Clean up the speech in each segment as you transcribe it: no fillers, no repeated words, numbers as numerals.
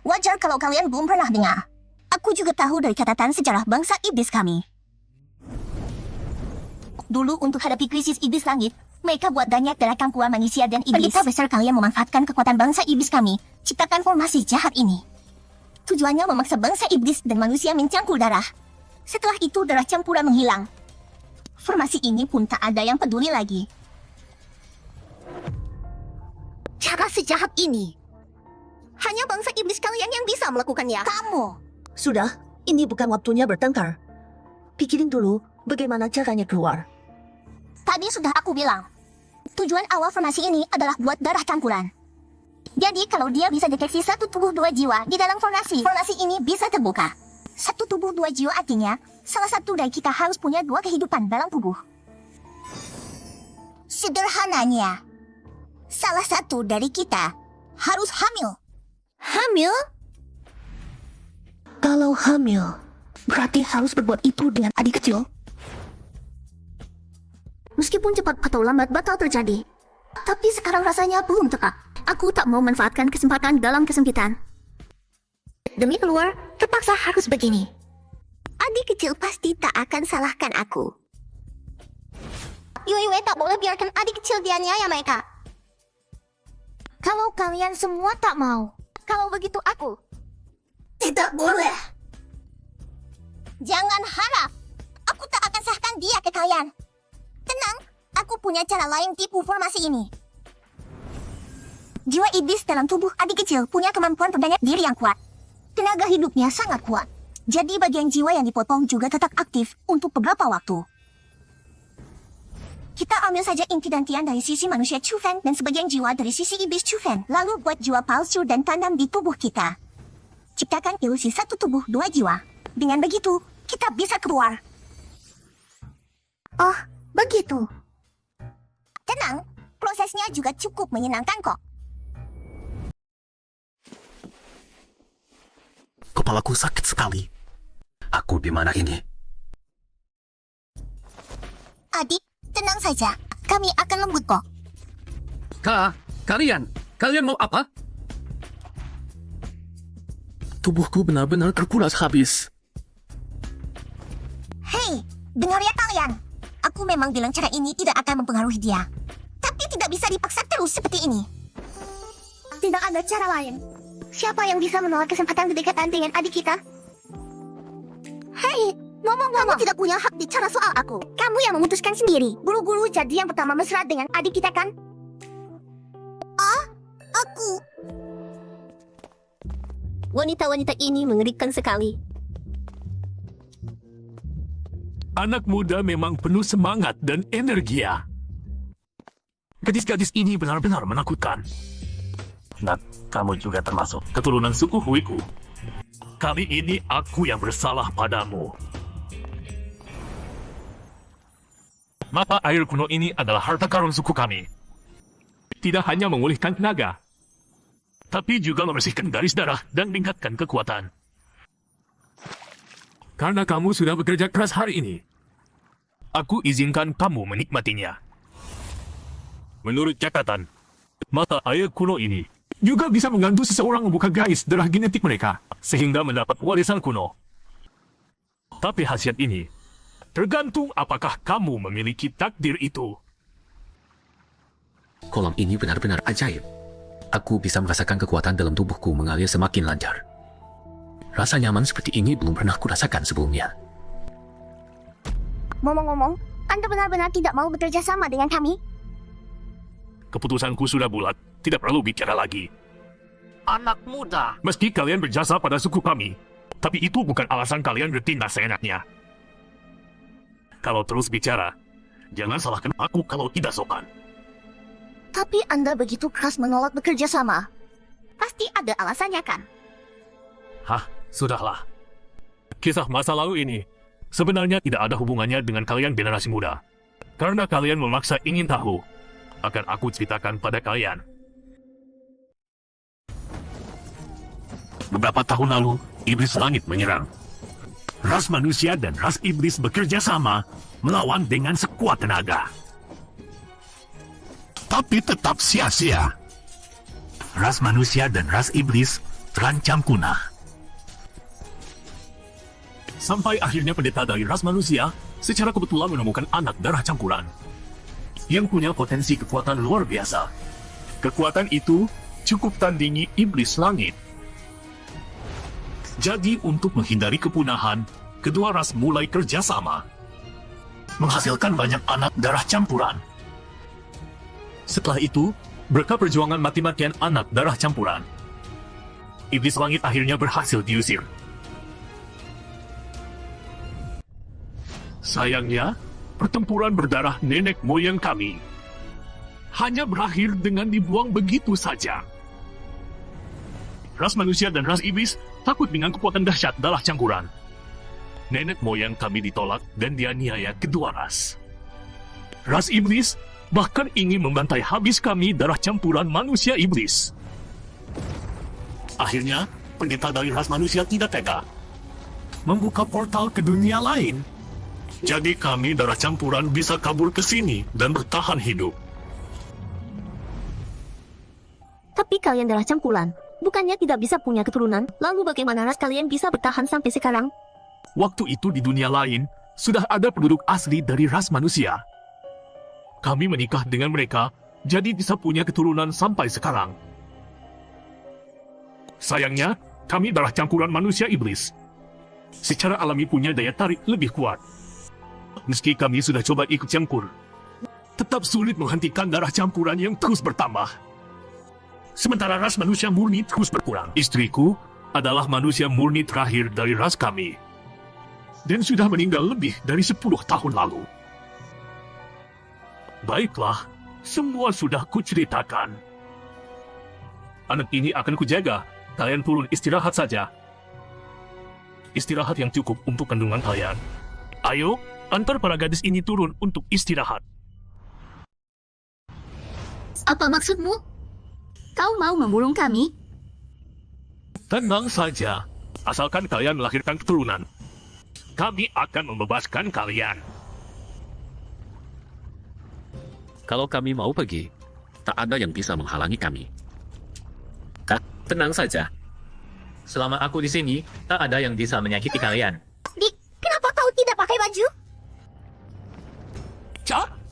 Wajar kalau kalian belum pernah dengar. Aku juga tahu dari catatan sejarah bangsa iblis kami. Dulu untuk hadapi krisis iblis langit, mereka buat banyak gerakan keluar manusia dan iblis. Pendeta besar kalian memanfaatkan kekuatan bangsa iblis kami, ciptakan formasi jahat ini. Tujuannya memaksa bangsa iblis dan manusia mencampur darah. Setelah itu darah campuran menghilang. Formasi ini pun tak ada yang peduli lagi. Cara sejahat ini, hanya bangsa iblis kalian yang bisa melakukannya. Kamu. Sudah, ini bukan waktunya bertengkar. Pikirin dulu bagaimana caranya keluar. Tadi sudah aku bilang, tujuan awal formasi ini adalah buat darah campuran. Jadi kalau dia bisa deteksi satu tubuh dua jiwa di dalam formasi ini bisa terbuka. Satu tubuh dua jiwa artinya, salah satu dari kita harus punya dua kehidupan dalam tubuh. Sederhananya, salah satu dari kita harus hamil. Hamil? Kalau hamil, berarti harus berbuat itu dengan adik kecil. Meskipun cepat atau lambat bakal terjadi. Tapi sekarang rasanya belum tepat. Aku tak mau manfaatkan kesempatan dalam kesempitan. Demi keluar, terpaksa harus begini. Adik kecil pasti tak akan salahkan aku. Yue tak boleh biarkan adik kecil dianiaya mereka. Kalau kalian semua tak mau, kalau begitu aku tidak boleh. Jangan harap aku tak akan sahkan dia ke kalian. Tenang, aku punya cara lain tipu formasi ini. Jiwa iblis dalam tubuh adik kecil punya kemampuan pemberdayaan diri yang kuat. Tenaga hidupnya sangat kuat. Jadi bagian jiwa yang dipotong juga tetap aktif untuk beberapa waktu. Kita ambil saja inti-dantian dari sisi manusia Chufen dan sebagian jiwa dari sisi iblis Chufen. Lalu buat jiwa palsu dan tanam di tubuh kita. Ciptakan ilusi satu tubuh dua jiwa. Dengan begitu, kita bisa keluar. Oh, begitu. Tenang, prosesnya juga cukup menyenangkan kok. Kepalaku sakit sekali. Aku di mana ini? Adik, tenang saja. Kami akan lembut kok. Kalian mau apa? Tubuhku benar-benar terkuras habis. Hei, dengar ya kalian. Aku memang bilang cara ini tidak akan mempengaruhi dia. Tapi tidak bisa dipaksa terus seperti ini. Tidak ada cara lain. Siapa yang bisa menolak kesempatan kedekatan dengan adik kita? Hei, ngomong-ngomong, kamu tidak punya hak bicara soal aku. Kamu yang memutuskan sendiri. Buru-buru jadi yang pertama mesra dengan adik kita kan? Ah, aku. Wanita-wanita ini mengerikan sekali. Anak muda memang penuh semangat dan energia. Gadis-gadis ini benar-benar menakutkan. Dan kamu juga termasuk keturunan suku Huiku. Kali ini aku yang bersalah padamu. Mata air kuno ini adalah harta karun suku kami. Tidak hanya memulihkan tenaga, tapi juga membersihkan garis darah dan meningkatkan kekuatan. Karena kamu sudah bekerja keras hari ini, aku izinkan kamu menikmatinya. Menurut catatan, mata air kuno ini juga bisa membantu seseorang membuka garis darah genetik mereka, sehingga mendapat warisan kuno. Tapi khasiat ini tergantung apakah kamu memiliki takdir itu. Kolam ini benar-benar ajaib. Aku bisa merasakan kekuatan dalam tubuhku mengalir semakin lancar. Rasa nyaman seperti ini belum pernah kurasakan sebelumnya. Ngomong-ngomong, Anda benar-benar tidak mau bekerja sama dengan kami? Keputusanku sudah bulat, tidak perlu bicara lagi. Anak muda, Meski kalian berjasa pada suku kami, tapi itu bukan alasan kalian bertindak seenaknya. Kalau terus bicara, jangan salahkan aku kalau tidak sopan. Tapi Anda begitu keras menolak bekerja sama. Pasti ada alasannya kan? Hah, sudahlah. Kisah masa lalu ini sebenarnya tidak ada hubungannya dengan kalian generasi muda. Karena kalian memaksa ingin tahu, akan aku ceritakan pada kalian. Beberapa tahun lalu, iblis langit menyerang. Ras manusia dan ras iblis bekerja sama melawan dengan sekuat tenaga. Tapi tetap sia-sia. Ras manusia dan ras iblis terancam punah. Sampai akhirnya pendeta dari ras manusia secara kebetulan menemukan anak darah campuran yang punya potensi kekuatan luar biasa. Kekuatan itu cukup tandingi iblis langit. Jadi untuk menghindari kepunahan, kedua ras mulai kerjasama, menghasilkan banyak anak darah campuran. Setelah itu, berkat perjuangan mati-matian anak darah campuran, iblis langit akhirnya berhasil diusir. Sayangnya, pertempuran berdarah nenek moyang kami hanya berakhir dengan dibuang begitu saja. Ras manusia dan ras iblis takut dengan kekuatan dahsyat darah campuran. Nenek moyang kami ditolak dan dianiaya kedua ras. Ras iblis bahkan ingin membantai habis kami darah campuran manusia iblis. Akhirnya, pendeta dari ras manusia tidak tega membuka portal ke dunia lain. Jadi kami darah campuran bisa kabur ke sini dan bertahan hidup. Tapi kalian darah campuran, bukannya tidak bisa punya keturunan? Lalu bagaimana ras kalian bisa bertahan sampai sekarang? Waktu itu di dunia lain, sudah ada penduduk asli dari ras manusia. Kami menikah dengan mereka, jadi bisa punya keturunan sampai sekarang. Sayangnya, kami darah campuran manusia iblis. Secara alami punya daya tarik lebih kuat. Meski kami sudah coba ikut campur, tetap sulit menghentikan darah campuran yang terus bertambah. Sementara ras manusia murni terus berkurang. Istriku adalah manusia murni terakhir dari ras kami, dan sudah meninggal lebih dari 10 tahun lalu. Baiklah, semua sudah kuceritakan. Anak ini akan kujaga. Kalian turun istirahat saja. Istirahat yang cukup untuk kandungan kalian. Ayo, antar para gadis ini turun untuk istirahat. Apa maksudmu? Kau mau memulung kami? Tenang saja, asalkan kalian melahirkan keturunan. Kami akan membebaskan kalian. Kalau kami mau pergi, tak ada yang bisa menghalangi kami. Kak, tenang saja. Selama aku di sini, tak ada yang bisa menyakiti kalian. Dik, kenapa kau tidak pakai baju?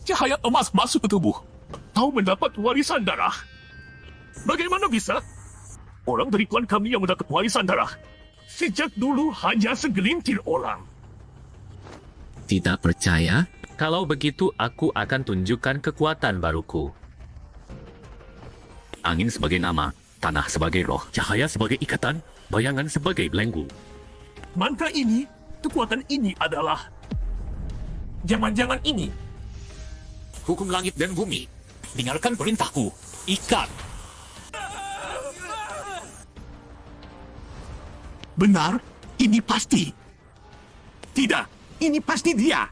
Cahaya emas masuk ke tubuh. Kau mendapat warisan darah. Bagaimana bisa? Orang dari tuan kami yang mendapat warisan darah sejak dulu hanya segelintir orang. Tidak percaya? Kalau begitu, aku akan tunjukkan kekuatan baruku. Angin sebagai nama, tanah sebagai roh, cahaya sebagai ikatan, bayangan sebagai belenggu. Mantra ini, kekuatan ini adalah... Jangan-jangan ini. Hukum langit dan bumi. Dengarkan perintahku. Ikat. Benar, ini pasti. Tidak, ini pasti dia.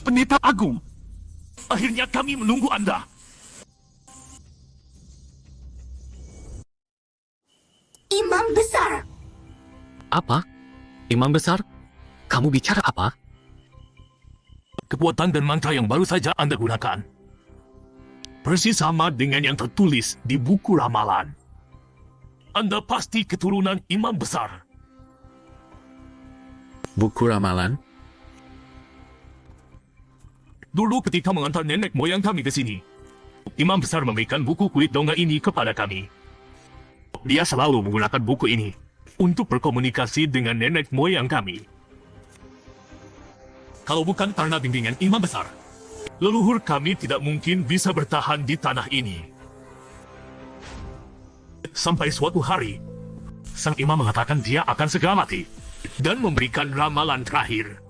Pendeta Agung. Akhirnya kami menunggu Anda. Imam besar. Apa? Imam besar? Kamu bicara apa? Kekuatan dan mantra yang baru saja Anda gunakan persis sama dengan yang tertulis di buku ramalan. Anda pasti keturunan imam besar. Buku ramalan? Dulu ketika mengantar nenek moyang kami ke sini, imam besar memberikan buku kulit dongga ini kepada kami. Dia selalu menggunakan buku ini untuk berkomunikasi dengan nenek moyang kami. Kalau bukan karena bimbingan imam besar, leluhur kami tidak mungkin bisa bertahan di tanah ini. Sampai suatu hari, sang imam mengatakan dia akan segera mati dan memberikan ramalan terakhir.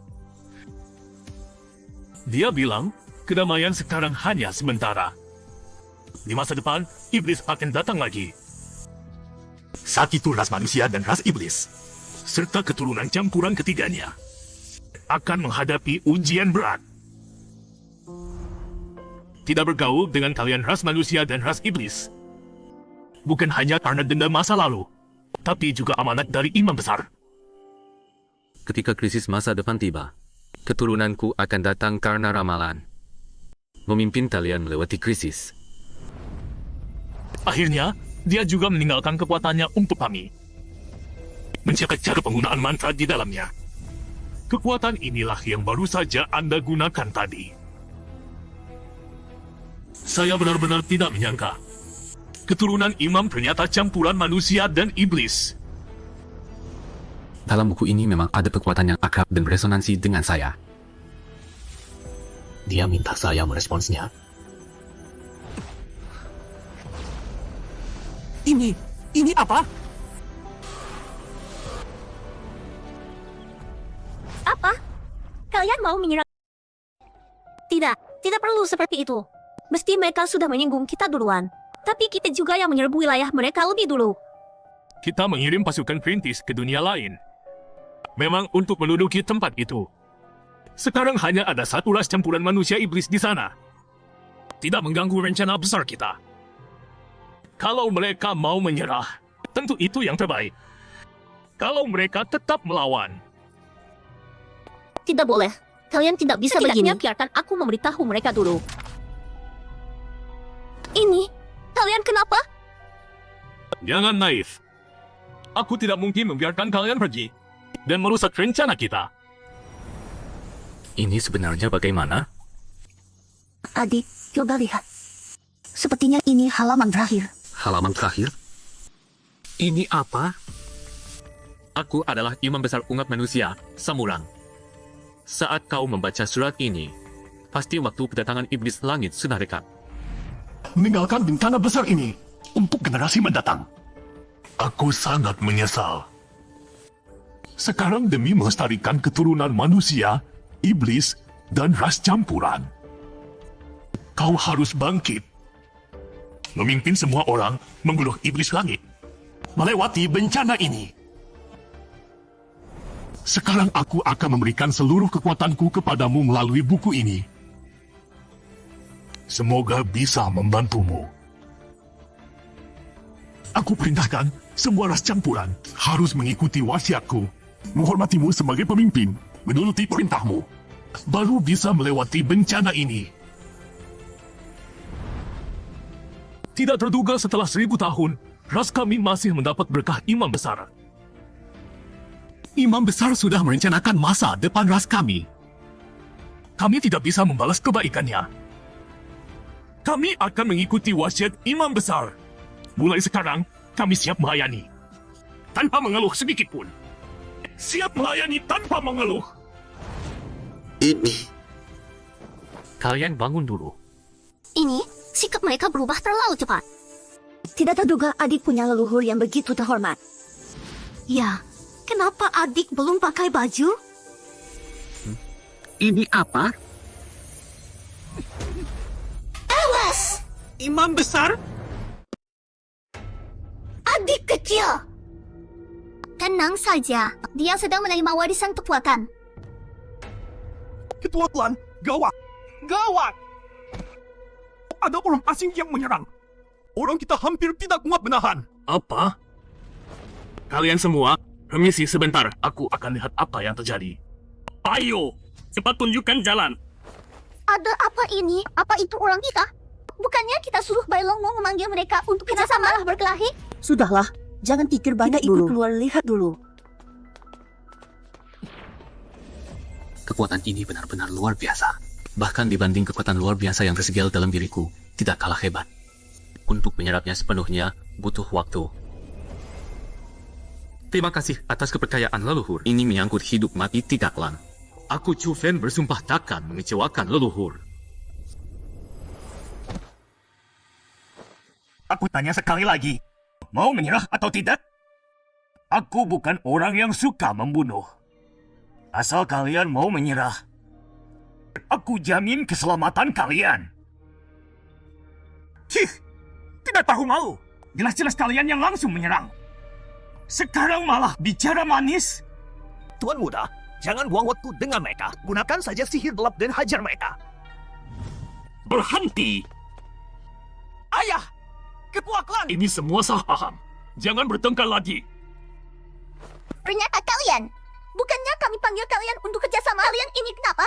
Dia bilang, kedamaian sekarang hanya sementara. Di masa depan, iblis akan datang lagi. Saat itu ras manusia dan ras iblis, serta keturunan campuran ketiganya, akan menghadapi ujian berat. Tidak bergaul dengan kalian ras manusia dan ras iblis, bukan hanya karena dendam masa lalu, tapi juga amanat dari imam besar. Ketika krisis masa depan tiba, keturunanku akan datang karena ramalan. Memimpin kalian melewati krisis. Akhirnya, Dia juga meninggalkan kekuatannya untuk kami. Menjaga cara penggunaan mantra di dalamnya. Kekuatan inilah yang baru saja Anda gunakan tadi. Saya benar-benar tidak menyangka. Keturunan imam ternyata campuran manusia dan iblis. Dalam buku ini memang ada kekuatan yang akrab dan beresonansi dengan saya. Dia minta saya meresponsnya. Ini apa? Apa? Kalian mau menyerang? Tidak, tidak perlu seperti itu. Mesti mereka sudah menyinggung kita duluan. Tapi kita juga yang menyerbu wilayah mereka lebih dulu. Kita mengirim pasukan perintis ke dunia lain. Memang untuk menduduki tempat itu. Sekarang hanya ada satu ras campuran manusia iblis di sana. Tidak mengganggu rencana besar kita. Kalau mereka mau menyerah, tentu itu yang terbaik. Kalau mereka tetap melawan, Tidak boleh. Kalian tidak bisa begini. Biarkan aku memberitahu mereka dulu. Ini, kalian kenapa? jangan naif. Aku tidak mungkin membiarkan kalian pergi dan merusak rencana kita. Ini sebenarnya bagaimana? Adik, coba lihat. Sepertinya ini halaman terakhir. Halaman terakhir? Ini apa? Aku adalah imam besar umat manusia, Samurang. Saat kau membaca surat ini, pasti waktu kedatangan iblis langit sudah dekat. Meninggalkan bencana besar ini untuk generasi mendatang. Aku sangat menyesal. Sekarang demi melestarikan keturunan manusia, iblis, dan ras campuran, kau harus bangkit. Memimpin semua orang mengguluh iblis langit. Melewati bencana ini. Sekarang aku akan memberikan seluruh kekuatanku kepadamu melalui buku ini. Semoga bisa membantumu. Aku perintahkan semua ras campuran harus mengikuti wasiatku, menghormatimu sebagai pemimpin, menuruti perintahmu, baru bisa melewati bencana ini. Tidak terduga setelah 1000 tahun, ras kami masih mendapat berkah imam besar. Imam besar sudah merencanakan masa depan ras kami. Kami tidak bisa membalas kebaikannya. Kami akan mengikuti wasiat imam besar. Mulai sekarang, kami siap melayani. Tanpa mengeluh sedikit pun. Siap melayani tanpa mengeluh. Kalian bangun dulu. Ini, sikap mereka berubah terlalu cepat. Tidak terduga adik punya leluhur yang begitu terhormat. Ya, kenapa adik belum pakai baju? Ini apa? Awas! Imam besar? Adik kecil! Tenang saja, dia sedang menerima warisan kekuatan. Ketua klan, gawat! Gawat! Ada orang asing yang menyerang. Orang kita hampir tidak kuat menahan. Apa? Kalian semua, permisi sebentar. Aku akan lihat apa yang terjadi. Ayo, cepat tunjukkan jalan. Ada apa ini? Apa itu orang kita? Bukannya kita suruh Bailong mau memanggil mereka untuk kerjasama malah berkelahi? Sudahlah, jangan pikir banyak Kita ikut dulu. Keluar lihat dulu. Kekuatan ini benar-benar luar biasa. Bahkan dibanding kekuatan luar biasa yang tersegel dalam diriku, tidak kalah hebat. Untuk menyerapnya sepenuhnya, butuh waktu. Terima kasih atas kepercayaan leluhur. Ini menyangkut hidup mati tiga klan. Aku Chu Fen bersumpah takkan mengecewakan leluhur. Aku tanya sekali lagi. Mau menyerah atau tidak? Aku bukan orang yang suka membunuh. Asal kalian mau menyerah, aku jamin keselamatan kalian. Cih, tidak tahu malu. Jelas-jelas kalian yang langsung menyerang. Sekarang malah bicara manis. Tuan Muda, jangan buang waktu dengan mereka. Gunakan saja sihir gelap dan hajar mereka. Berhenti! Ayah! Ketua klan! Ini semua salah paham. Jangan bertengkar lagi. Ternyata kalian. Bukannya kami panggil kalian untuk kerjasama. Kalian ini kenapa?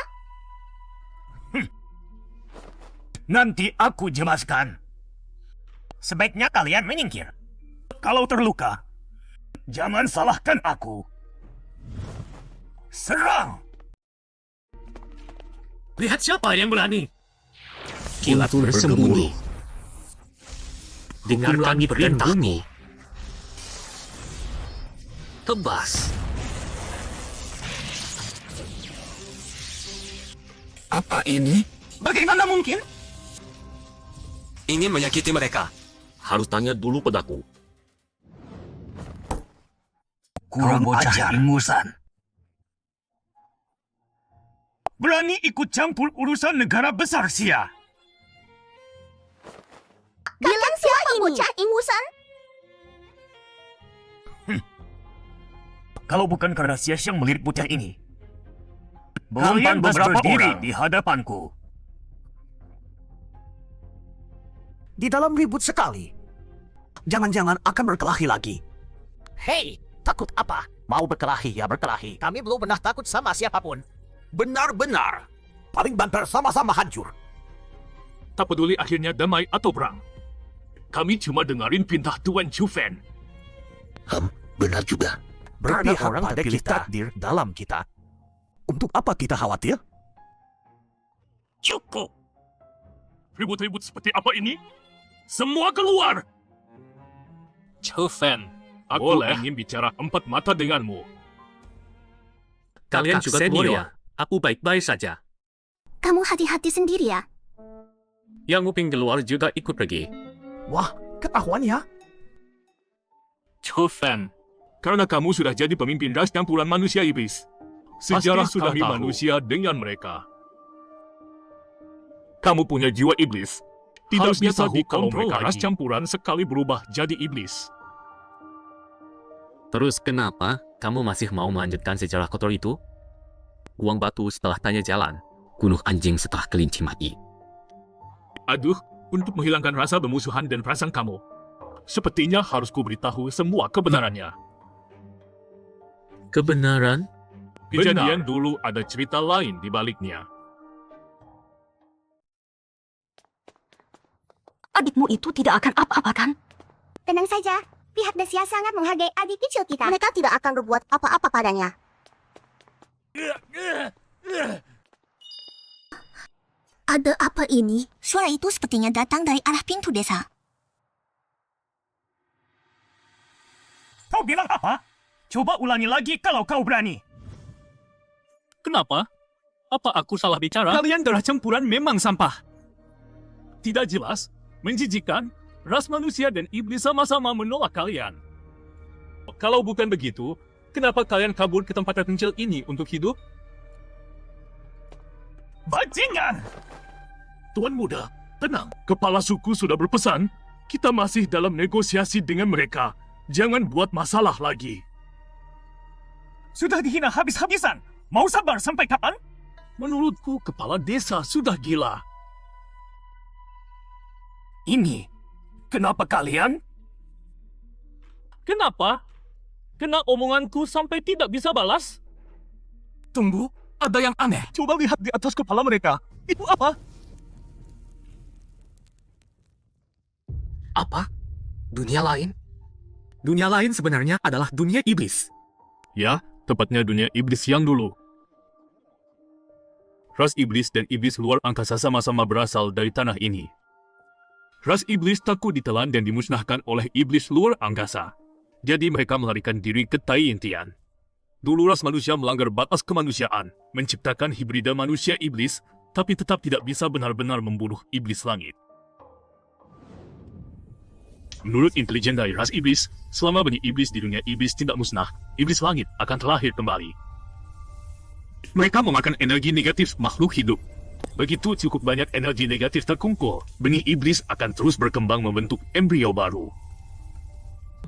Nanti aku jelaskan. Sebaiknya kalian menyingkir. kalau terluka. Jangan salahkan aku. Serang! Lihat siapa yang berani. Kilat bersembunyi. Dengarkan perintahku. Tebas. Apa ini? Bagaimana mungkin? Ingin menyakiti mereka. Harus tanya dulu padaku. Kurang bocah ingusan. Berani ikut campur urusan negara besar sia. Bilang siapa bocah ingusan? Kalau bukan karena Sia yang melirik bocah ini, kalian beberapa orang di hadapanku. Di dalam ribut sekali. Jangan-jangan akan berkelahi lagi. Hei, takut apa? Mau berkelahi ya berkelahi. Kami belum pernah takut sama siapapun. Benar-benar. Paling banter sama-sama hancur. Tak peduli akhirnya damai atau perang. Kami cuma dengarin perintah Tuan Chufen. Benar juga. Berpihak pada takdir dalam kita. Untuk apa kita khawatir? Cukup. Ribut-ribut seperti apa ini? Semua keluar. Chufen, aku ingin bicara empat mata denganmu. Kalian juga senior. Aku baik-baik saja. Kamu hati-hati sendiri ya. Yang Uping keluar juga ikut pergi. Wah, ketahuan ya. Chufen, karena kamu sudah jadi pemimpin ras campuran manusia iblis. Sejarah sudah kami manusia dengan mereka. Kamu punya jiwa iblis. Tidak bisa dikontrol kalau ras campuran sekali berubah jadi iblis. Terus kenapa kamu masih mau melanjutkan sejarah kotor itu? Buang batu setelah tanya jalan. Bunuh anjing setelah kelinci mati. Aduh, untuk menghilangkan rasa bermusuhan dan perasaan kamu, sepertinya harus kuberitahu semua kebenarannya. Kebenaran? Kejadian dulu ada cerita lain di baliknya. Adikmu itu tidak akan apa-apa kan? Tenang saja, pihak Dacia sangat menghargai adik kecil kita. Mereka tidak akan berbuat apa-apa padanya. Ada apa ini? Suara itu sepertinya datang dari arah pintu desa. Kau bilang apa? Coba ulangi lagi kalau kau berani. Kenapa? Apa aku salah bicara? Kalian darah campuran memang sampah. Tidak jelas, menjijikan, ras manusia dan iblis sama-sama menolak kalian. Kalau bukan begitu, kenapa kalian kabur ke tempat terpencil ini untuk hidup? Bajingan! Tuan Muda, tenang. Kepala suku sudah berpesan, kita masih dalam negosiasi dengan mereka. Jangan buat masalah lagi. Sudah dihina habis-habisan. Mau sabar sampai kapan? Menurutku, kepala desa sudah gila. Ini, kenapa kalian? Kenapa? Kena omonganku sampai tidak bisa balas? Tunggu, ada yang aneh. Coba lihat di atas kepala mereka. Itu apa? Apa? Dunia lain? Dunia lain sebenarnya adalah dunia iblis. Ya, tepatnya dunia iblis yang dulu. Ras iblis dan iblis luar angkasa sama-sama berasal dari tanah ini. Ras iblis takut ditelan dan dimusnahkan oleh iblis luar angkasa. Jadi mereka melarikan diri ke Taiyintian. Dulu ras manusia melanggar batas kemanusiaan, menciptakan hibrida manusia iblis, tapi tetap tidak bisa benar-benar membunuh iblis langit. Menurut intelijen dari ras iblis, selama benih iblis di dunia iblis tidak musnah, iblis langit akan terlahir kembali. Mereka memakan energi negatif makhluk hidup. Begitu cukup banyak energi negatif terkumpul, benih iblis akan terus berkembang membentuk embrio baru.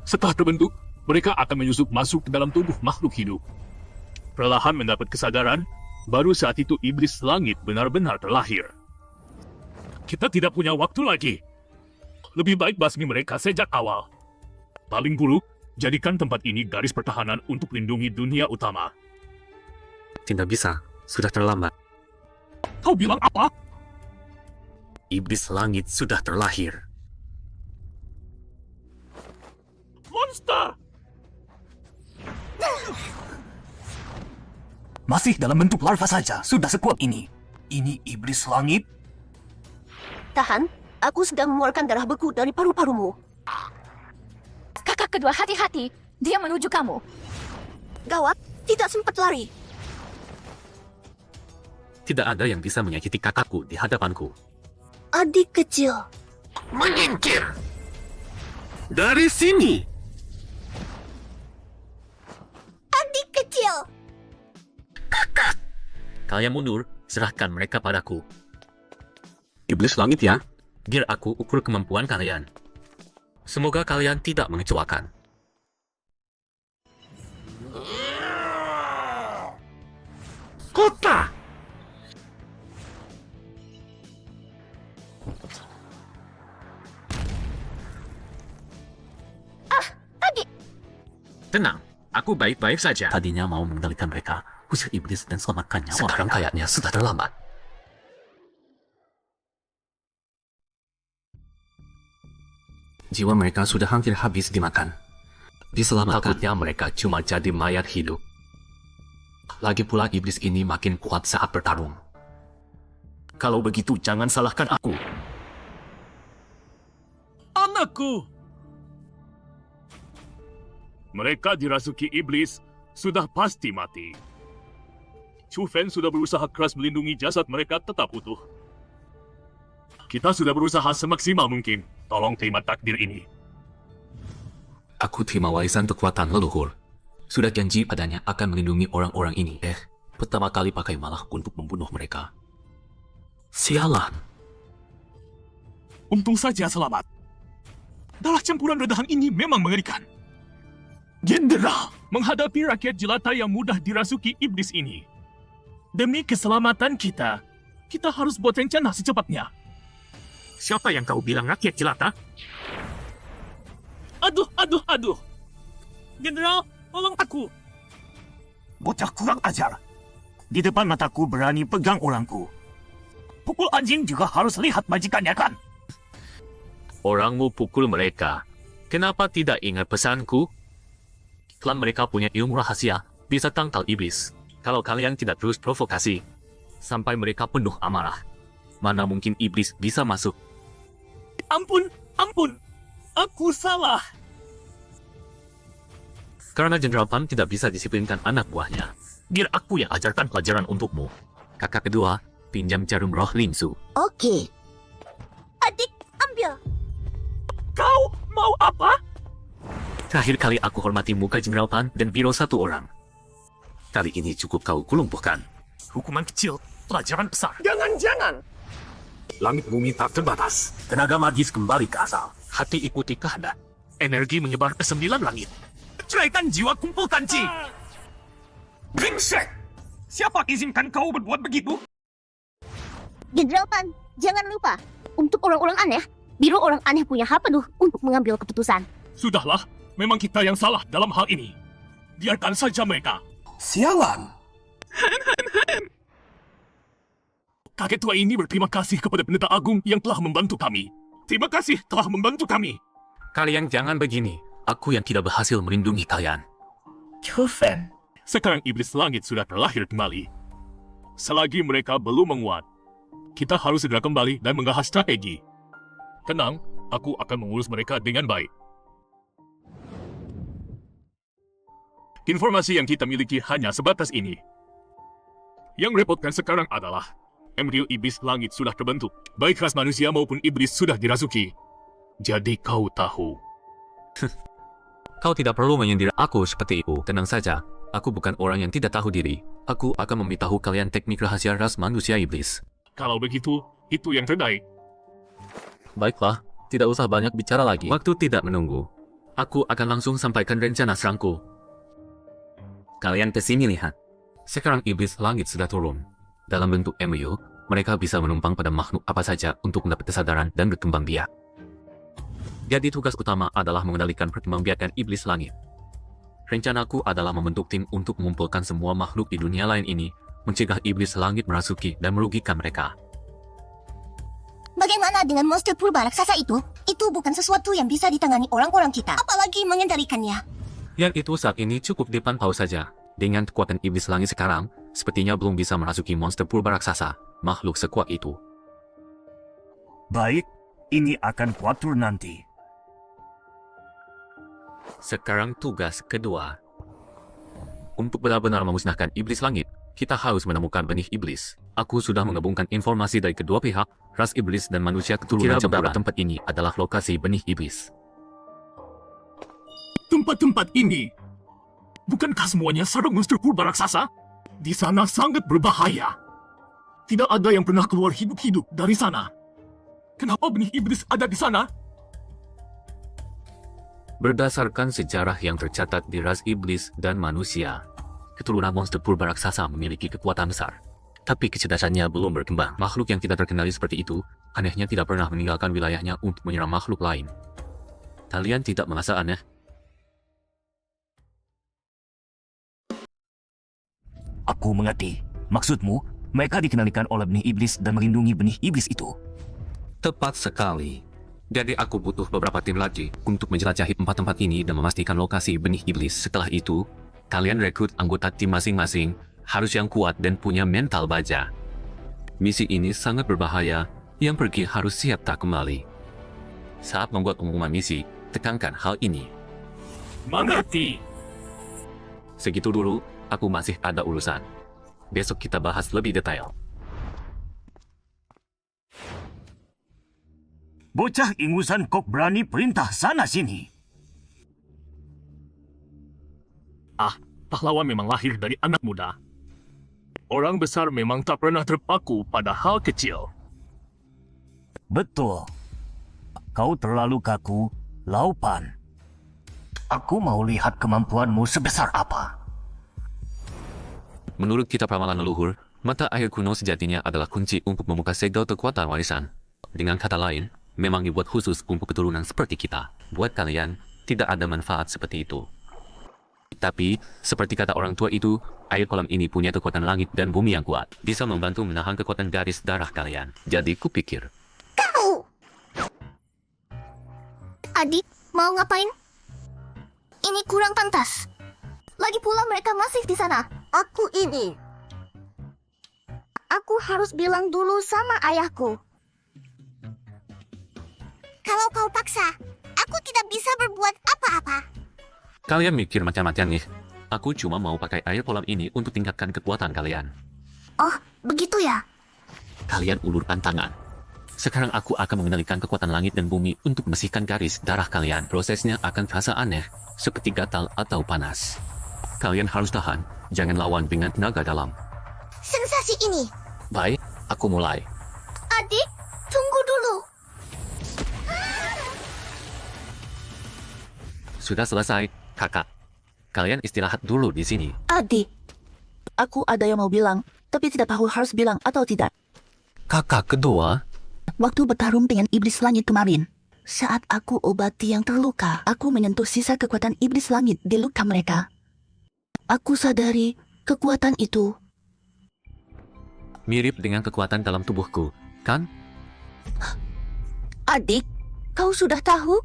Setelah terbentuk, mereka akan menyusup masuk ke dalam tubuh makhluk hidup. Perlahan mendapat kesadaran, baru saat itu iblis langit benar-benar terlahir. Kita tidak punya waktu lagi. Lebih baik basmi mereka sejak awal. Paling buruk, jadikan tempat ini garis pertahanan untuk lindungi dunia utama. Tidak bisa, sudah terlambat. Kau bilang apa? Iblis langit sudah terlahir. monster! Masih dalam bentuk larva saja, sudah sekuat ini. Ini iblis langit. Tahan, aku sedang mengeluarkan darah beku dari paru-parumu. Kakak kedua hati-hati, dia menuju kamu. Gawat, tidak sempat lari. Tidak ada yang bisa menyakiti kakakku di hadapanku. Adik kecil. Menyingkir! Dari sini! Adik kecil. Kalian mundur, serahkan mereka padaku. Iblis langit ya? Biar aku ukur kemampuan kalian. Semoga kalian tidak mengecewakan. Kota! Tenang, aku baik-baik saja. Tadinya mau mengendalikan mereka, usir iblis dan selamatkan nyawa. Sekarang kayaknya sudah terlambat. Jiwa mereka sudah hampir habis dimakan. Diselamatkan. Takutnya mereka cuma jadi mayat hidup. Lagi pula iblis ini makin kuat saat bertarung. Kalau begitu, jangan salahkan aku. Anakku! Mereka dirasuki iblis, sudah pasti mati. Chu Fen sudah berusaha keras melindungi jasad mereka tetap utuh. Kita sudah berusaha semaksimal mungkin. Tolong terima takdir ini. Aku terima warisan kekuatan leluhur. Sudah janji padanya akan melindungi orang-orang ini. Pertama kali pakai malah untuk membunuh mereka. Sialan. Untung saja selamat. Darah campuran redahan ini memang mengerikan. Jenderal, menghadapi rakyat jelata yang mudah dirasuki iblis ini. Demi keselamatan kita, kita harus buat rencana secepatnya. Siapa yang kau bilang rakyat jelata? Aduh. Jenderal, tolong aku. Bocah kurang ajar. Di depan mataku berani pegang orangku. Pukul anjing juga harus lihat majikannya kan? Orangmu pukul mereka. Kenapa tidak ingat pesanku? Klan mereka punya ilmu rahasia, bisa tangkal iblis. Kalau kalian tidak terus provokasi, sampai mereka penuh amarah, mana mungkin iblis bisa masuk? Ampun. Aku salah. Karena Jenderal Pan tidak bisa disiplinkan anak buahnya. Biar aku yang ajarkan pelajaran untukmu. Kakak kedua, pinjam jarum roh Linsu. Oke. Adik, ambil. Kau mau apa? Terakhir kali aku hormati muka Jenderal Pan dan biro satu orang. Kali ini cukup kau kulumpuhkan. Hukuman kecil, pelajaran besar. Jangan. Langit bumi tak terbatas. Tenaga magis kembali ke asal. Hati ikuti kehendak. Energi menyebar ke 9 langit. Ceraikan jiwa, kumpulkan Ji. Brengsek! Siapa izinkan kau berbuat begitu? Jenderal Pan, jangan lupa. Untuk orang-orang aneh, Biro Orang Aneh punya hak penuh untuk mengambil keputusan. Sudahlah, memang kita yang salah dalam hal ini. Biarkan saja mereka. Sialan. Kakek tua ini berterima kasih kepada Pendeta Agung yang telah membantu kami. Terima kasih telah membantu kami. Kalian jangan begini. Aku yang tidak berhasil melindungi kalian. Chu Fen. Sekarang iblis langit sudah terlahir kembali. Selagi mereka belum menguat, kita harus segera kembali dan membahas strategi. Tenang, aku akan mengurus mereka dengan baik. Informasi yang kita miliki hanya sebatas ini. Yang repotkan sekarang adalah embryo iblis langit sudah terbentuk. Baik ras manusia maupun iblis sudah dirasuki. Jadi kau tahu. Kau tidak perlu menyindir aku seperti itu. Tenang saja, aku bukan orang yang tidak tahu diri. Aku akan memberitahu kalian teknik rahasia ras manusia iblis. Kalau begitu, itu yang terbaik. Baiklah, tidak usah banyak bicara lagi. Waktu tidak menunggu. Aku akan langsung sampaikan rencana serangku. Kalian kesini lihat. Sekarang iblis langit sudah turun. Dalam bentuk embryo, mereka bisa menumpang pada makhluk apa saja untuk mendapat kesadaran dan berkembang biak. Jadi tugas utama adalah mengendalikan perkembangbiakan iblis langit. Rencanaku adalah membentuk tim untuk mengumpulkan semua makhluk di dunia lain ini, mencegah iblis langit merasuki dan merugikan mereka. Bagaimana dengan monster purba raksasa itu? Itu bukan sesuatu yang bisa ditangani orang-orang kita, apalagi mengendalikannya. Yang itu saat ini cukup dipantau saja. Dengan kekuatan iblis langit sekarang, sepertinya belum bisa merasuki monster purba raksasa, makhluk sekuat itu. Baik, ini akan kuatur nanti. Sekarang tugas kedua. Untuk benar-benar memusnahkan iblis langit, kita harus menemukan benih iblis. Aku sudah menggabungkan informasi dari kedua pihak, ras iblis dan manusia keturunan beberapa tempat ini adalah lokasi benih iblis. Tempat-tempat ini, bukankah semuanya sarang monster purba raksasa? Di sana sangat berbahaya. Tidak ada yang pernah keluar hidup-hidup dari sana. Kenapa benih iblis ada di sana? Berdasarkan sejarah yang tercatat di ras iblis dan manusia, keturunan monster purba raksasa memiliki kekuatan besar. Tapi kecerdasannya belum berkembang. Makhluk yang tidak terkenali seperti itu, anehnya tidak pernah meninggalkan wilayahnya untuk menyerang makhluk lain. Kalian tidak merasa aneh? Aku mengerti. Maksudmu, mereka dikendalikan oleh benih iblis dan melindungi benih iblis itu. Tepat sekali. Jadi aku butuh beberapa tim lagi untuk menjelajahi 4 tempat ini dan memastikan lokasi benih iblis. Setelah itu, kalian rekrut anggota tim masing-masing, harus yang kuat dan punya mental baja. Misi ini sangat berbahaya, yang pergi harus siap tak kembali. Saat membuat pengumuman misi, tekankan hal ini. Mengerti. Segitu dulu, aku masih ada urusan. Besok kita bahas lebih detail. Bocah ingusan kok berani perintah sana-sini. Pahlawan memang lahir dari anak muda. Orang besar memang tak pernah terpaku pada hal kecil. Betul. Kau terlalu kaku, Laupan. Aku mau lihat kemampuanmu sebesar apa. Menurut kitab ramalan leluhur, mata air kuno sejatinya adalah kunci untuk membuka segel kekuatan warisan. Dengan kata lain, memang dibuat khusus untuk keturunan seperti kita. Buat kalian, tidak ada manfaat seperti itu. Tapi, seperti kata orang tua itu, air kolam ini punya kekuatan langit dan bumi yang kuat. Bisa membantu menahan kekuatan garis darah kalian. Jadi kupikir, Kau! Adik, mau ngapain? Ini kurang pantas. Lagi pula mereka masih di sana. Aku ini. Aku harus bilang dulu sama ayahku. Kalau kau paksa, aku tidak bisa berbuat apa-apa. kalian mikir macam-macam nih. Aku cuma mau pakai air kolam ini untuk tingkatkan kekuatan kalian. Oh, begitu ya? Kalian ulurkan tangan. Sekarang aku akan mengendalikan kekuatan langit dan bumi untuk membersihkan garis darah kalian. Prosesnya akan terasa aneh, seperti gatal atau panas. Kalian harus tahan, jangan lawan dengan tenaga dalam. Sensasi ini. Baik, aku mulai. Adik, tunggu dulu. Sudah selesai, kakak. Kalian istirahat dulu di sini. Adik, aku ada yang mau bilang, tapi tidak tahu harus bilang atau tidak. Kakak kedua? Waktu bertarung dengan iblis langit kemarin, saat aku obati yang terluka, aku menyentuh sisa kekuatan iblis langit di luka mereka. Aku sadari kekuatan itu. Mirip dengan kekuatan dalam tubuhku, kan? Adik, kau sudah tahu?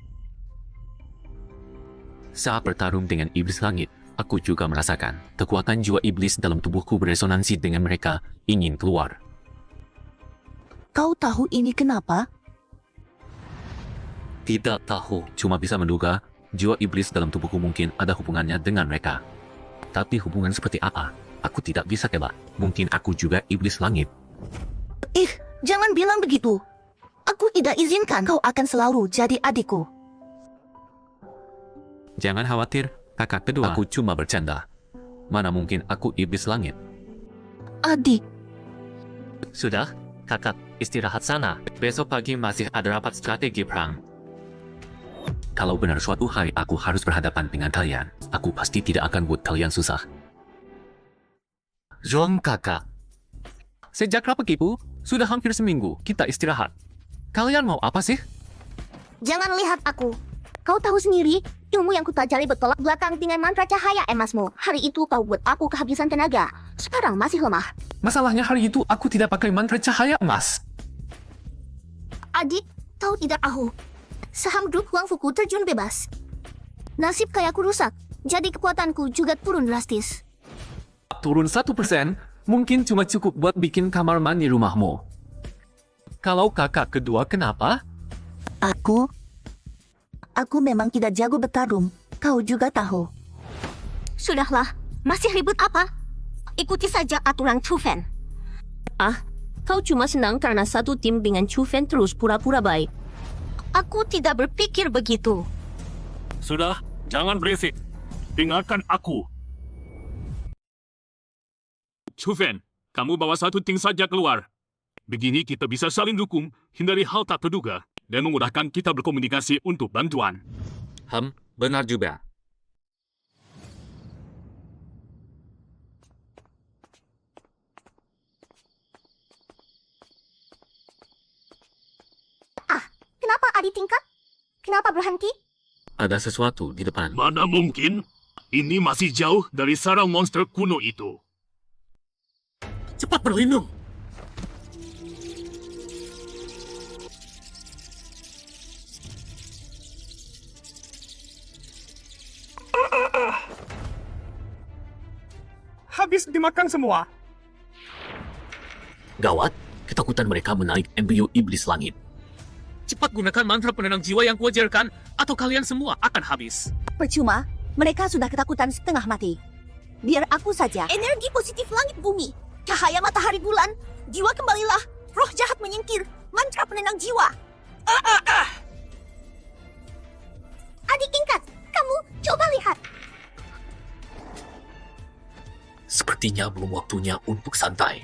Saat bertarung dengan iblis langit, aku juga merasakan kekuatan jiwa iblis dalam tubuhku beresonansi dengan mereka ingin keluar. Kau tahu ini kenapa? Tidak tahu, cuma bisa menduga jiwa iblis dalam tubuhku mungkin ada hubungannya dengan mereka. Tapi hubungan seperti apa? Aku tidak bisa tebak. Mungkin aku juga iblis langit. Jangan bilang begitu. Aku tidak izinkan kau akan selalu jadi adikku. Jangan khawatir, kakak kedua. Aku cuma bercanda. Mana mungkin aku iblis langit. Adik, Sudah, kakak, istirahat sana. Besok pagi masih ada rapat strategi perang. Kalau benar suatu hari aku harus berhadapan dengan kalian, aku pasti tidak akan buat kalian susah. Zhong kakak. Sejak rapat Kipu, sudah hampir seminggu kita istirahat. Kalian mau apa sih? Jangan lihat aku. Kau tahu sendiri, ilmu yang kupelajari bertolak belakang dengan mantra cahaya emasmu. Hari itu kau buat aku kehabisan tenaga. Sekarang masih lemah. Masalahnya hari itu aku tidak pakai mantra cahaya emas. Adik, kau tidak tahu. Saham grup Huang Fuku terjun bebas. Nasib kayaku rusak, jadi kekuatanku juga turun drastis. Turun 1%, mungkin cuma cukup buat bikin kamar mandi rumahmu. Kalau kakak kedua kenapa? Aku memang tidak jago bertarung. Kau juga tahu. Sudahlah, masih ribut apa? Ikuti saja aturan Chufen. Kau cuma senang karena satu tim dengan Chufen terus pura-pura baik. Aku tidak berpikir begitu. Sudah, jangan berisik. Dengarkan aku. Chufen, kamu bawa satu tim saja keluar. Begini kita bisa saling dukung, hindari hal tak terduga, dan memudahkan kita berkomunikasi untuk bantuan. Benar juga. Kenapa adik tingkat? Kenapa berhenti? Ada sesuatu di depan. Mana mungkin? Ini masih jauh dari sarang monster kuno itu. Cepat berlindung. Habis dimakan semua. Gawat, ketakutan mereka menaik embrio iblis langit. Cepat gunakan mantra penenang jiwa yang kuajarkan, atau kalian semua akan habis. Percuma, mereka sudah ketakutan setengah mati. Biar aku saja. Energi positif langit bumi, cahaya matahari bulan, jiwa kembalilah, roh jahat menyingkir, mantra penenang jiwa. Adik tingkat, kamu coba lihat. Sepertinya belum waktunya untuk santai.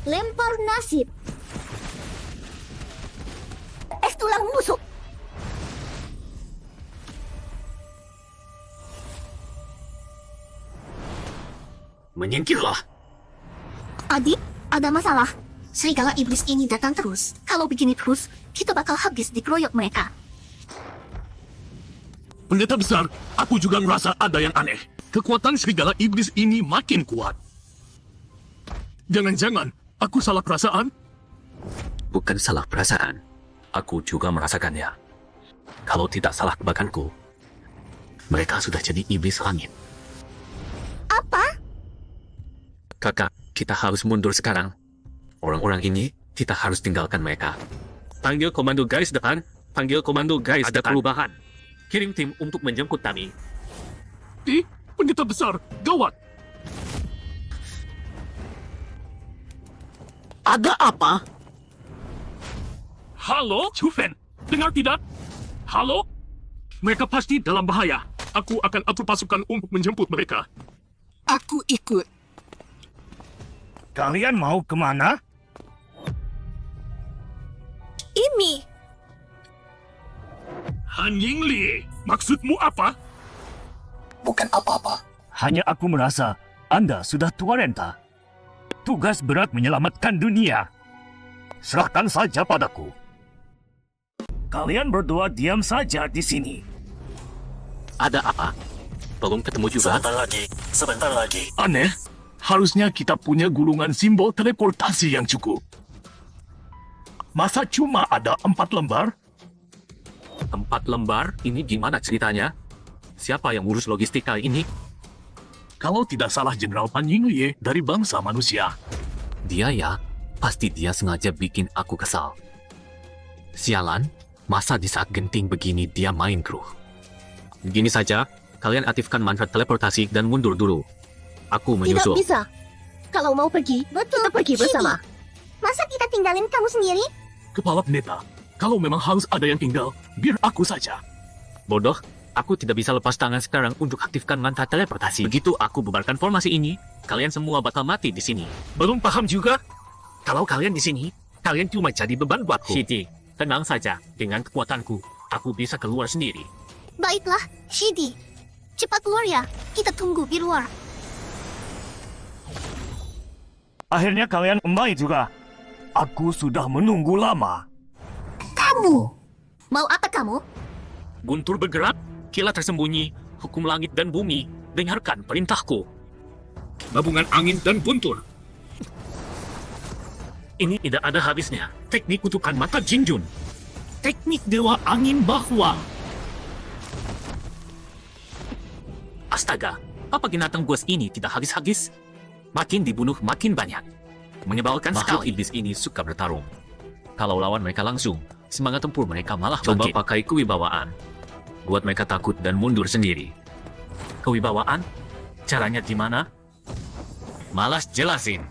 Lempar nasib. Es tulang busuk. Menyingkirlah. Adik, ada masalah. Serigala iblis ini datang terus. Kalau begini terus, kita bakal habis dikeroyok mereka. Pendeta besar, aku juga merasa ada yang aneh. Kekuatan serigala iblis ini makin kuat. Jangan-jangan aku salah perasaan? Bukan salah perasaan. Aku juga merasakannya. Kalau tidak salah tebakanku, mereka sudah jadi iblis langit. Apa? Kakak, kita harus mundur sekarang. Orang-orang ini, kita harus tinggalkan mereka. Panggil komando garis depan. Panggil komando garis Ada depan. perubahan. Kirim tim untuk menjemput kami. Pendeta besar, gawat. Ada apa? Halo, Chufen. Dengar tidak? Halo? Mereka pasti dalam bahaya. Aku akan atur pasukan untuk menjemput mereka. Aku ikut. Kalian mau kemana? Ini, Han Yingli, maksudmu apa? Bukan apa-apa. Hanya aku merasa Anda sudah tua renta. Tugas berat menyelamatkan dunia. Serahkan saja padaku. Kalian berdua diam saja di sini. Ada apa? Belum ketemu juga. Sebentar lagi. Aneh, harusnya kita punya gulungan simbol teleportasi yang cukup. Masa cuma ada 4 lembar? 4 lembar? Ini gimana ceritanya? Siapa yang urus logistik kali ini? Kalau tidak salah Jenderal Pan Yinglie dari bangsa manusia. Dia ya, pasti dia sengaja bikin aku kesal. Sialan, masa di saat genting begini dia main kru. Gini saja, kalian aktifkan mantra teleportasi dan mundur dulu. Aku menyusul. tidak bisa. Kalau mau pergi, kita pergi bersama. Masa kita tinggalin kamu sendiri? Kepala pendeta, kalau memang harus ada yang tinggal, biar aku saja. Bodoh, aku tidak bisa lepas tangan sekarang untuk aktifkan mantra teleportasi. Begitu aku bubarkan formasi ini, kalian semua bakal mati di sini. Belum paham juga? Kalau kalian di sini, kalian cuma jadi beban buatku. Shidi, tenang saja. Dengan kekuatanku, aku bisa keluar sendiri. Baiklah, Shidi. Cepat keluar ya, kita tunggu di luar. Akhirnya kalian kembali juga. Aku sudah menunggu lama. Kamu! Mau apa kamu? Guntur bergerak, kilat tersembunyi, hukum langit dan bumi, dengarkan perintahku. Gabungan angin dan guntur. ini tidak ada habisnya. Teknik kutukan mata Jinjun. Teknik dewa angin bahwa. Astaga, apa binatang buas ini tidak habis-habis? Makin dibunuh makin banyak. Menyebalkan makhluk iblis ini suka bertarung. Kalau lawan mereka langsung, semangat tempur mereka malah bangkit. Coba pakai kewibawaan. Buat mereka takut dan mundur sendiri. Kewibawaan? Caranya gimana? Malas jelasin.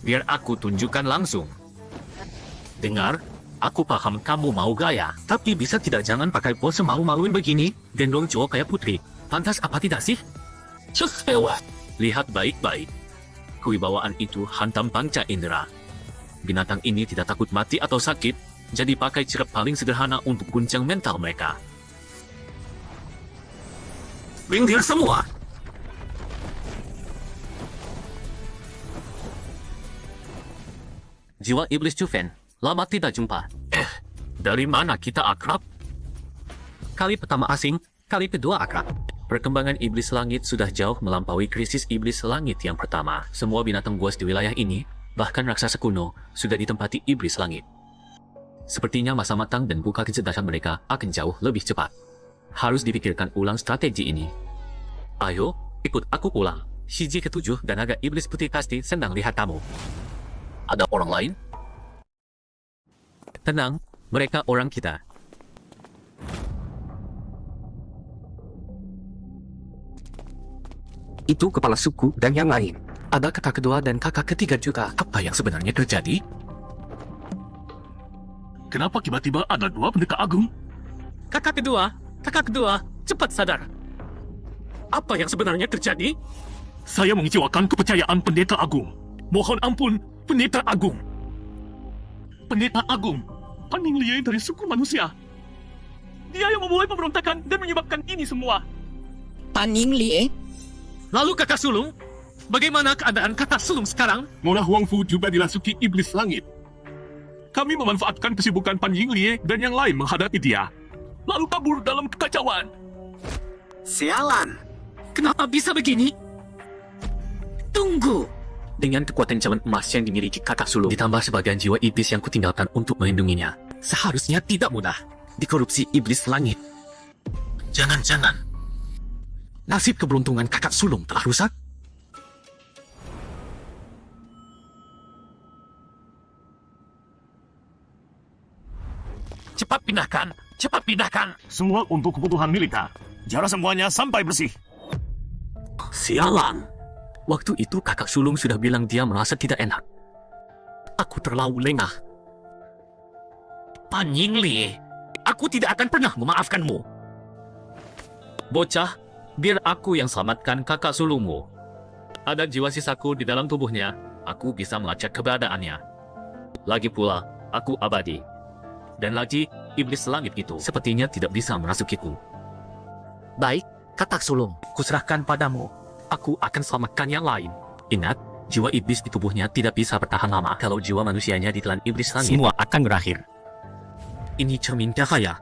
Biar aku tunjukkan langsung. Dengar, aku paham kamu mau gaya, tapi bisa tidak jangan pakai pose malu-maluin begini, gendong cowok kayak putri. Pantas apa tidak sih? Cewek. Lihat baik-baik. Kewibawaan itu hantam panca indera. Binatang ini tidak takut mati atau sakit, jadi pakai cara paling sederhana untuk guncang mental mereka. Ringgir semua! Jiwa iblis Juven, lama tidak jumpa. Dari mana kita akrab? Kali pertama asing, kali kedua akrab. Perkembangan iblis langit sudah jauh melampaui krisis iblis langit yang pertama. Semua binatang buas di wilayah ini, bahkan raksasa kuno, sudah ditempati iblis langit. Sepertinya masa matang dan buka kecerdasan mereka akan jauh lebih cepat. Harus dipikirkan ulang strategi ini. Ayo, ikut aku pulang. Shiji ke-7 dan naga iblis putih pasti senang lihat kamu. Ada orang lain? Tenang, mereka orang kita. Itu kepala suku dan yang lain. Ada kakak kedua dan kakak ketiga juga. Apa yang sebenarnya terjadi? Kenapa tiba-tiba ada dua pendekar agung? Kakak kedua, cepat sadar. Apa yang sebenarnya terjadi? Saya mengecewakan kepercayaan pendeta agung. Mohon ampun, pendeta agung. Pendeta agung, Paning Lie dari suku manusia. Dia yang memulai pemberontakan dan menyebabkan ini semua. Paning Lie? Lalu kakak sulung, bagaimana keadaan kakak sulung sekarang? Mona Huangfu juga dirasuki iblis langit. Kami memanfaatkan kesibukan Pan Yinglie dan yang lain menghadapi dia, lalu kabur dalam kekacauan. Sialan! Kenapa bisa begini? Tunggu! Dengan kekuatan zaman emas yang dimiliki kakak sulung, ditambah sebagian jiwa iblis yang kutinggalkan untuk melindunginya, seharusnya tidak mudah dikorupsi iblis langit. Jangan-jangan nasib keberuntungan kakak sulung telah rusak? Cepat pindahkan! Semua untuk kebutuhan militer. Jarah semuanya sampai bersih. Sialan! Waktu itu kakak sulung sudah bilang dia merasa tidak enak. Aku terlalu lengah. Pan Yinglie, aku tidak akan pernah memaafkanmu. Bocah, biar aku yang selamatkan kakak sulungmu. Ada jiwa sisaku di dalam tubuhnya, aku bisa melacak keberadaannya. Lagi pula, aku abadi. Dan lagi, iblis langit itu sepertinya tidak bisa merasukiku. Baik, kakak sulung, kuserahkan padamu. Aku akan selamatkan yang lain. Ingat, jiwa iblis di tubuhnya tidak bisa bertahan lama. Kalau jiwa manusianya ditelan iblis langit, semua akan berakhir. Ini cermin cahaya.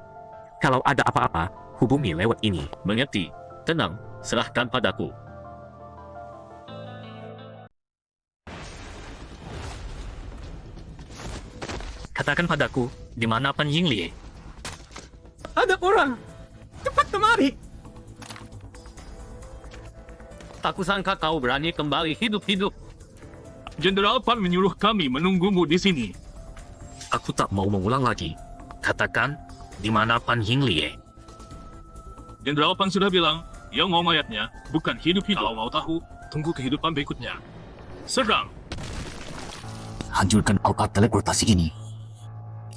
Kalau ada apa-apa, hubungi lewat ini. Mengerti? Tenang, serahkan padaku. Katakan padaku, di mana Pan Yinglie? Ada orang! Cepat kemari! Tak kusangka kau berani kembali hidup-hidup. Jenderal Pan menyuruh kami menunggumu di sini. Aku tak mau mengulang lagi. Katakan, di mana Pan Yinglie? Jenderal Pan sudah bilang, yang mau mayatnya bukan hidup-hidup. Kalau mau tahu, tunggu kehidupan berikutnya. Serang! Hancurkan alat teleportasi ini,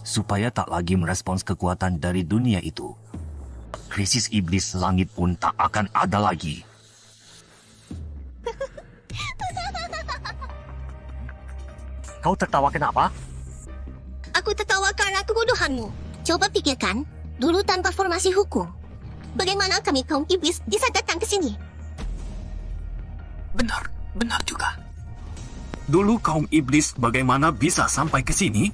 supaya tak lagi merespons kekuatan dari dunia itu. Krisis iblis langit pun tak akan ada lagi. Kau tertawa kenapa? Aku tertawa karena kebodohanmu. Coba pikirkan, dulu tanpa formasi hukum. Bagaimana kami kaum iblis bisa datang ke sini? Benar juga. Dulu kaum iblis bagaimana bisa sampai ke sini?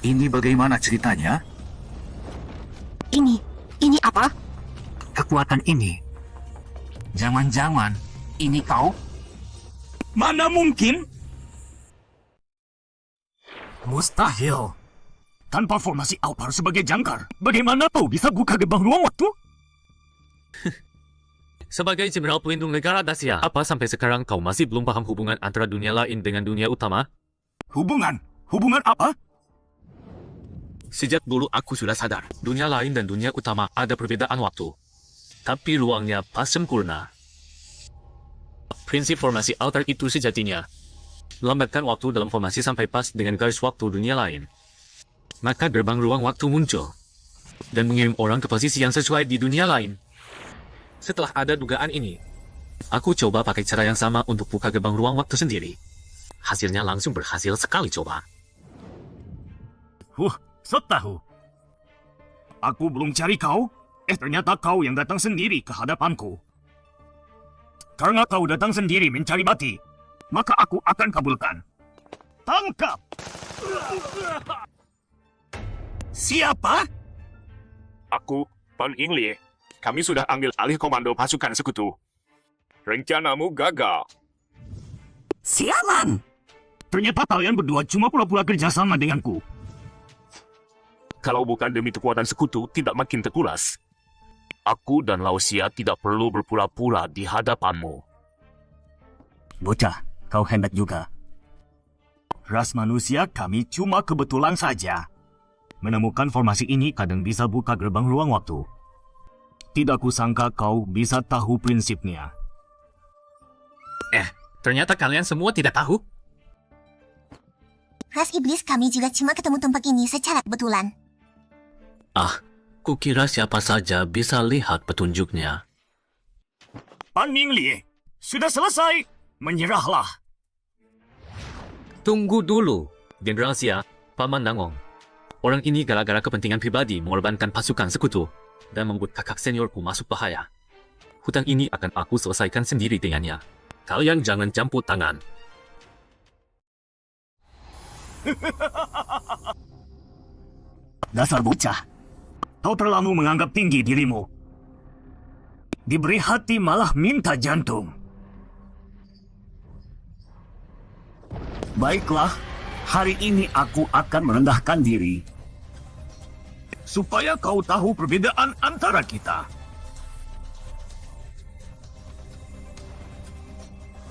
Ini bagaimana ceritanya? Ini apa? Kekuatan ini. Jangan-jangan ini kau? Mana mungkin? Mustahil. Tanpa formasi Alpar sebagai jangkar, bagaimana kau bisa buka gerbang ruang waktu? Sebagai Jenderal Pelindung Negara Dacia, apa sampai sekarang kau masih belum paham hubungan antara dunia lain dengan dunia utama? Hubungan? Hubungan apa? Sejak dulu aku sudah sadar, dunia lain dan dunia utama ada perbedaan waktu. Tapi ruangnya pas sempurna. Prinsip formasi altar itu sejatinya lambatkan waktu dalam formasi sampai pas dengan garis waktu dunia lain. Maka gerbang ruang waktu muncul dan mengirim orang ke posisi yang sesuai di dunia lain. Setelah ada dugaan ini, aku coba pakai cara yang sama untuk buka gerbang ruang waktu sendiri. Hasilnya langsung berhasil sekali coba. Setahu. Aku belum cari kau, ternyata kau yang datang sendiri ke hadapanku. Karena kau datang sendiri mencari mati, maka aku akan kabulkan. Tangkap! Siapa? Aku, Pan Yinglie. Kami sudah ambil alih komando pasukan sekutu. Rencanamu gagal. Sialan! Ternyata kalian berdua cuma pura-pura kerjasama denganku. Kalau bukan demi kekuatan sekutu, tidak makin terkulas. Aku dan Lausia tidak perlu berpura-pura di hadapanmu. Bocah, kau hebat juga. Ras manusia kami cuma kebetulan saja. Menemukan formasi ini kadang bisa buka gerbang ruang waktu. Tidak kusangka kau bisa tahu prinsipnya. Ternyata kalian semua tidak tahu? Ras iblis kami juga cuma ketemu tempat ini secara kebetulan. Kukira siapa saja bisa lihat petunjuknya. Pan Yinglie, sudah selesai. Menyerahlah. Tunggu dulu, Jenderal Xia, Paman Nangong. Orang ini gara-gara kepentingan pribadi mengorbankan pasukan sekutu dan membuat kakak seniorku masuk bahaya. Hutang ini akan aku selesaikan sendiri dengannya. Kalian jangan campur tangan. Dasar bocah. Kau terlalu menganggap tinggi dirimu. Diberi hati malah minta jantung. Baiklah, hari ini aku akan merendahkan diri. Supaya kau tahu perbedaan antara kita.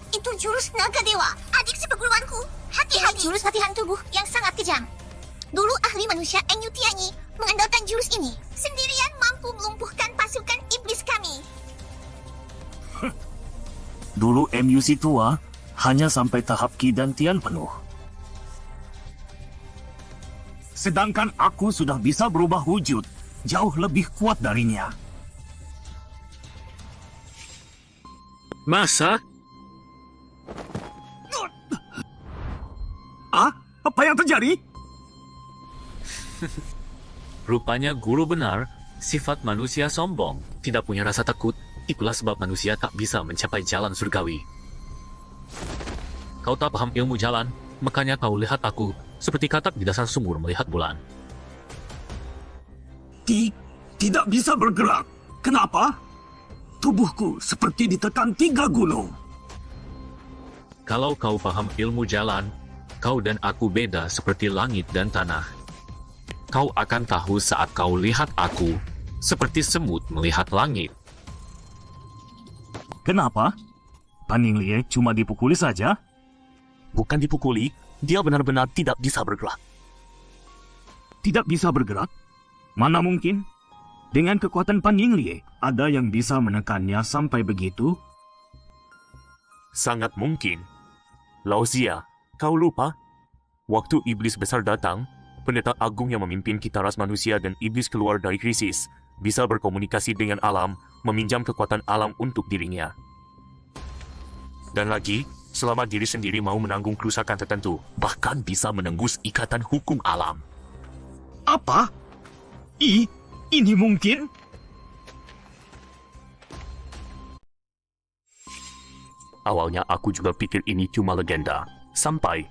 Itu jurus naga dewa, adik seperguruanku. Hati-hati. Jurus latihan tubuh yang sangat kejam. Dulu ahli manusia Enyu Tianyi mengandalkan jurus ini. Sendirian mampu melumpuhkan pasukan iblis kami. Dulu MUC tua hanya sampai tahap Ki dan Tian penuh. Sedangkan aku sudah bisa berubah wujud, jauh lebih kuat darinya. Masa? Apa yang terjadi? Rupanya guru benar, sifat manusia sombong, tidak punya rasa takut. Itulah sebab manusia tak bisa mencapai jalan surgawi. Kau tak paham ilmu jalan, makanya kau lihat aku seperti katak di dasar sumur melihat bulan. Tidak bisa bergerak. Kenapa? Tubuhku seperti ditekan 3 gunung. Kalau kau paham ilmu jalan, kau dan aku beda seperti langit dan tanah. Kau akan tahu saat kau lihat aku, seperti semut melihat langit. Kenapa? Pan Yinglie cuma dipukuli saja? Bukan dipukuli, dia benar-benar tidak bisa bergerak. Tidak bisa bergerak? Mana mungkin? Dengan kekuatan Pan Yinglie, ada yang bisa menekannya sampai begitu? Sangat mungkin. Lausia, kau lupa? Waktu iblis besar datang, pendeta agung yang memimpin kita ras manusia dan iblis keluar dari krisis, bisa berkomunikasi dengan alam, meminjam kekuatan alam untuk dirinya. Dan lagi, selama diri sendiri mau menanggung kerusakan tertentu, bahkan bisa menembus ikatan hukum alam. Apa? Ini mungkin? Awalnya aku juga pikir ini cuma legenda, sampai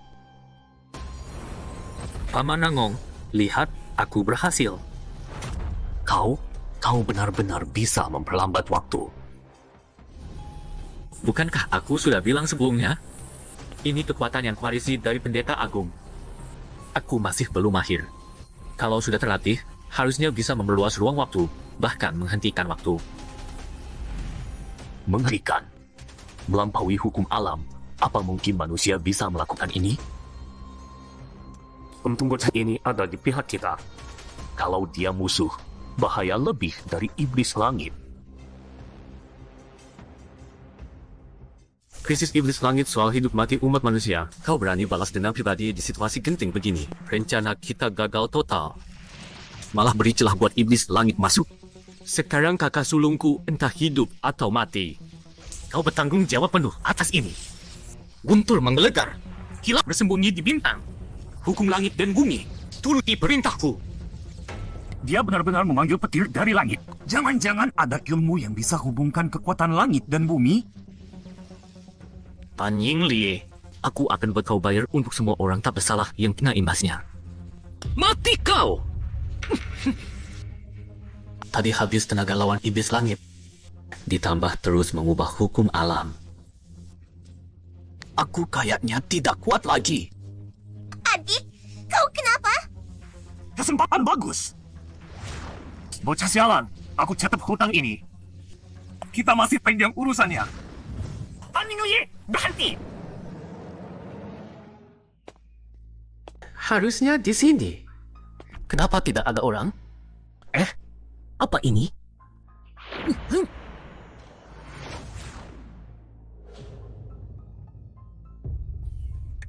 Paman Nangong, lihat, aku berhasil. Kau benar-benar bisa memperlambat waktu. Bukankah aku sudah bilang sebelumnya? Ini kekuatan yang warisi dari pendeta agung. Aku masih belum mahir. Kalau sudah terlatih, harusnya bisa memperluas ruang waktu, bahkan menghentikan waktu. Mengerikan. Melampaui hukum alam, apa mungkin manusia bisa melakukan ini? Untung bocah ini ada di pihak kita. Kalau dia musuh, bahaya lebih dari iblis langit. Krisis iblis langit soal hidup mati umat manusia. Kau berani balas dendam pribadi di situasi genting begini. Rencana kita gagal total. Malah beri celah buat iblis langit masuk. Sekarang kakak sulungku entah hidup atau mati. Kau bertanggung jawab penuh atas ini. Guntur menggelegar. Kilap bersembunyi di bintang. Hukum langit dan bumi. Turuti perintahku. Dia benar-benar memanggil petir dari langit. Jangan-jangan ada ilmu yang bisa hubungkan kekuatan langit dan bumi? Pan Yinglie, aku akan buat kau bayar untuk semua orang tak bersalah yang kena imbasnya. Mati kau! Tadi habis tenaga lawan iblis langit. Ditambah terus mengubah hukum alam. Aku kayaknya tidak kuat lagi. Adik, kau kenapa? Kesempatan bagus. Bocah sialan, aku catat hutang ini. Kita masih panjang urusannya. Paningoye, berhenti! Harusnya di sini. Kenapa tidak ada orang? Apa ini?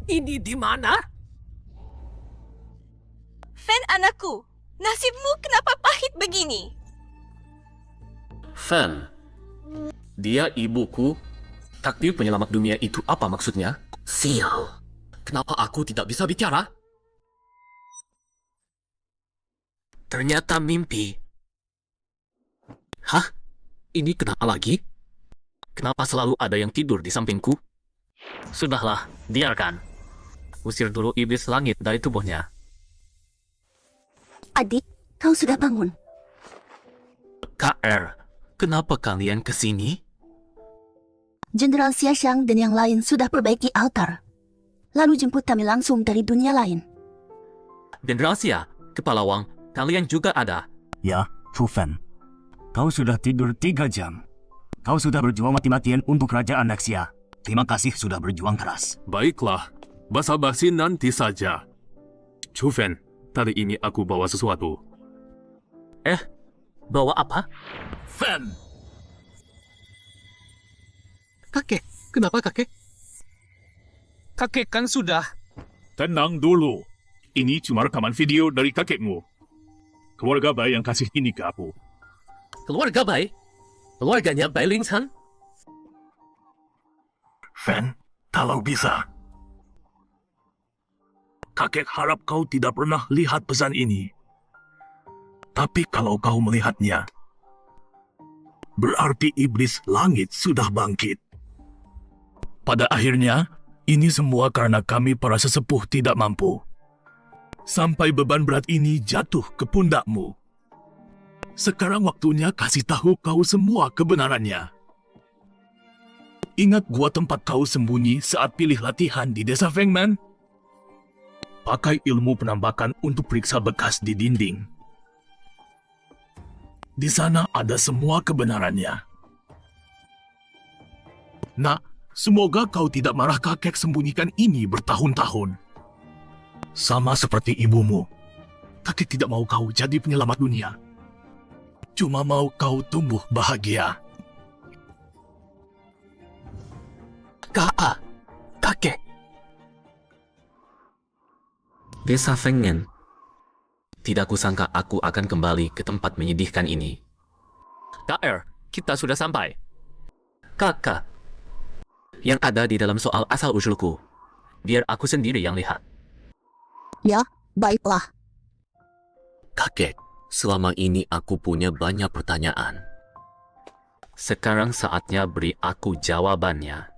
Ini di mana? Fen anakku, nasibmu kenapa pahit begini? Fan, dia ibuku. Takdir penyelamat dunia itu apa maksudnya? Sial. Kenapa aku tidak bisa bicara? Ternyata mimpi. Hah? Ini kenapa lagi? Kenapa selalu ada yang tidur di sampingku? Sudahlah, biarkan. Usir dulu iblis langit dari tubuhnya. Adik, kau sudah bangun. KR, kenapa kalian kesini? Jenderal Xiaxiang dan yang lain sudah perbaiki altar. Lalu jemput kami langsung dari dunia lain. Jenderal Xia, Kepala Wang, kalian juga ada. Ya, Fu Fan. Kau sudah tidur 3 jam. Kau sudah berjuang mati-matian untuk Kerajaan Naxia. Terima kasih sudah berjuang keras. Baiklah, basa-basi nanti saja. Chufen, tadi ini aku bawa sesuatu. Bawa apa? Fan! Kakek, kenapa kakek? Kakek kan sudah. Tenang dulu. Ini cuma rekaman video dari kakekmu. Keluarga Bai yang kasih ini ke aku. Keluarga Bai? Keluarganya Bai Lingchan? Fan, kalau bisa. Kakek harap kau tidak pernah lihat pesan ini. Tapi kalau kau melihatnya, berarti iblis langit sudah bangkit. Pada akhirnya, ini semua karena kami para sesepuh tidak mampu. Sampai beban berat ini jatuh ke pundakmu. Sekarang waktunya kasih tahu kau semua kebenarannya. Ingat gua tempat kau sembunyi saat pilih latihan di desa Fengman? Pakai ilmu penampakan untuk periksa bekas di dinding. Di sana ada semua kebenarannya. Nak, semoga kau tidak marah kakek sembunyikan ini bertahun-tahun. Sama seperti ibumu, kakek tidak mau kau jadi penyelamat dunia. Cuma mau kau tumbuh bahagia. Kakek. Desa Fengmen. Tidak kusangka aku akan kembali ke tempat menyedihkan ini. KR, kita sudah sampai. Kakak, yang ada di dalam soal asal-usulku, biar aku sendiri yang lihat. Ya, baiklah. Kakek, selama ini aku punya banyak pertanyaan. Sekarang saatnya beri aku jawabannya.